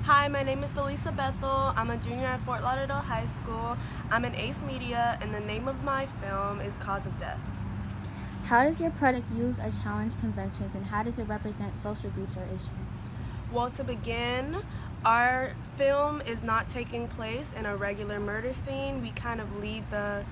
Hi, my name is Delisa Bethel. I'm a junior at Fort Lauderdale High School. I'm in Ace Media, and the name of my film is Cause of Death. How does your product use or challenge conventions, and how does it represent social groups or issues? Well, to begin, our film is not taking place in a regular murder scene. We kind of lead the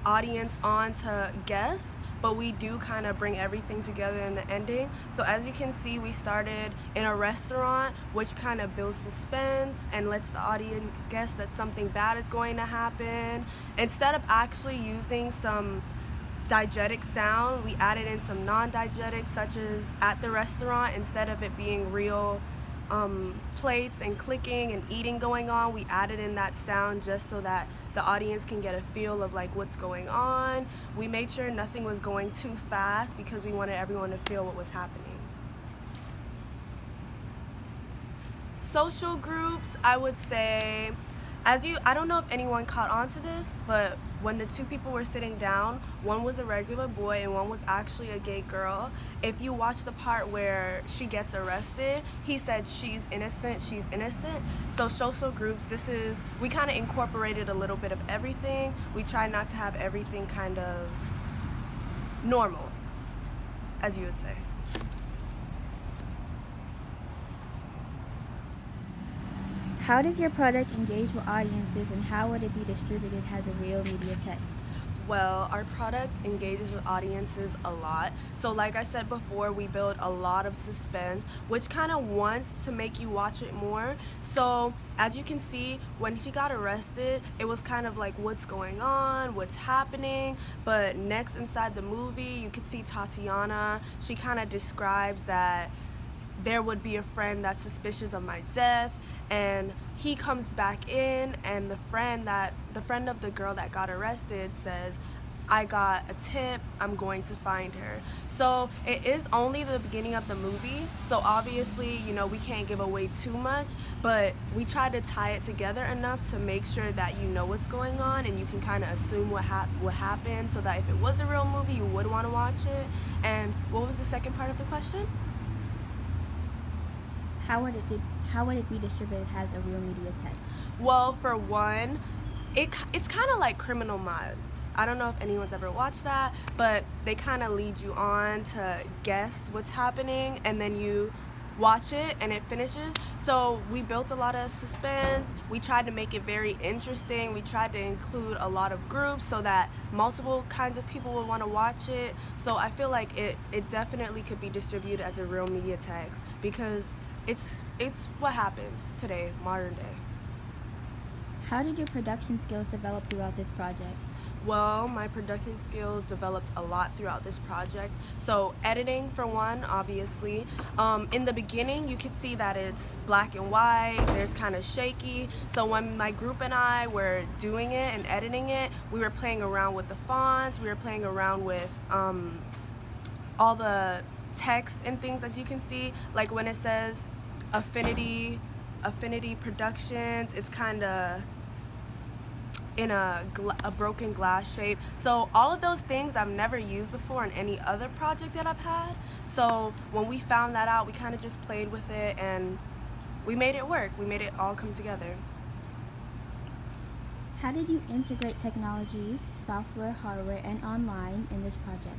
audience on to guess, but we do kind of bring everything together in the ending. So as you can see, we started in a restaurant, which kind of builds suspense and lets the audience guess that something bad is going to happen. Instead of actually using some diegetic sound, we added in some non-diegetic, such as at the restaurant, instead of it being real plates and clicking and eating going on, we added in that sound just so that the audience can get a feel of like what's going on. We made sure nothing was going too fast because we wanted everyone to feel what was happening. Social groups, I would say, I don't know if anyone caught on to this, but when the two people were sitting down, one was a regular boy and one was actually a gay girl. If you watch the part where she gets arrested, he said she's innocent, she's innocent. So social groups, we kind of incorporated a little bit of everything. We try not to have everything kind of normal, as you would say. How does your product engage with audiences, and how would it be distributed as a real media text? Well, our product engages with audiences a lot. So like I said before, we build a lot of suspense, which kind of wants to make you watch it more. So as you can see, when she got arrested, it was kind of like what's going on, what's happening. But next inside the movie, you could see Tatiana. She kind of describes that there would be a friend that's suspicious of my death, and he comes back in, and the friend of the girl that got arrested says, I got a tip, I'm going to find her. So it is only the beginning of the movie, so obviously, we can't give away too much, but we try to tie it together enough to make sure that you know what's going on and you can kind of assume what happened, so that if it was a real movie, you would want to watch it. And what was the second part of the question? How would it be distributed as a real media text? Well, for one, it's kind of like Criminal Minds. I don't know if anyone's ever watched that, but they kind of lead you on to guess what's happening, and then you watch it and it finishes. So we built a lot of suspense. We tried to make it very interesting. We tried to include a lot of groups so that multiple kinds of people would want to watch it. So I feel like it definitely could be distributed as a real media text because it's what happens today, modern day. How did your production skills develop throughout this project? Well, my production skills developed a lot throughout this project. So editing, for one, obviously. In the beginning, you could see that it's black and white, there's kind of shaky. So when my group and I were doing it and editing it, we were playing around with the fonts, we were playing around with all the text and things, as you can see. Like when it says Affinity Productions, it's kind of in a broken glass shape. So all of those things I've never used before in any other project that I've had. So when we found that out, we kind of just played with it and we made it work. We made it all come together. How did you integrate technologies, software, hardware, and online in this project?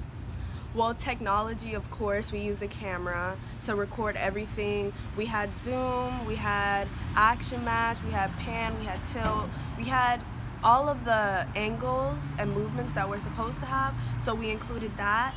Well, technology, of course, we used the camera to record everything. We had zoom, we had action match, we had pan, we had tilt, we had all of the angles and movements that we're supposed to have, so we included that.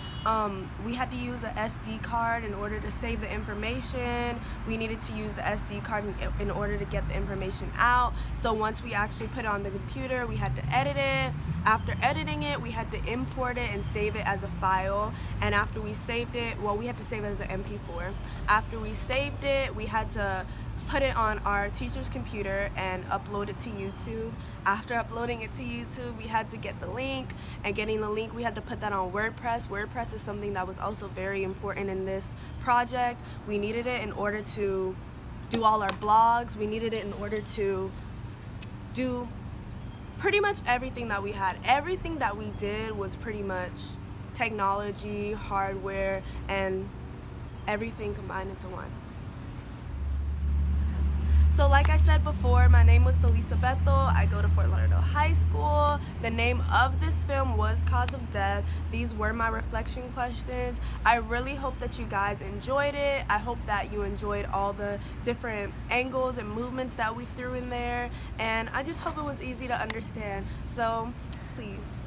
We had to use an SD card in order to save the information. We needed to use the SD card in order to get the information out. So once we actually put it on the computer, we had to edit it. After editing it, we had to import it and save it as a file. And after we saved it, well, we had to save it as an MP4. After we saved it, we had to put it on our teacher's computer and upload it to YouTube. After uploading it to YouTube, we had to get the link, and getting the link, we had to put that on WordPress. WordPress is something that was also very important in this project. We needed it in order to do all our blogs. We needed it in order to do pretty much everything that we had. Everything that we did was pretty much technology, hardware, and everything combined into one. So like I said before, my name was Delisa Bethel. I go to Fort Lauderdale High School. The name of this film was Cause of Death. These were my reflection questions. I really hope that you guys enjoyed it. I hope that you enjoyed all the different angles and movements that we threw in there. And I just hope it was easy to understand. So please.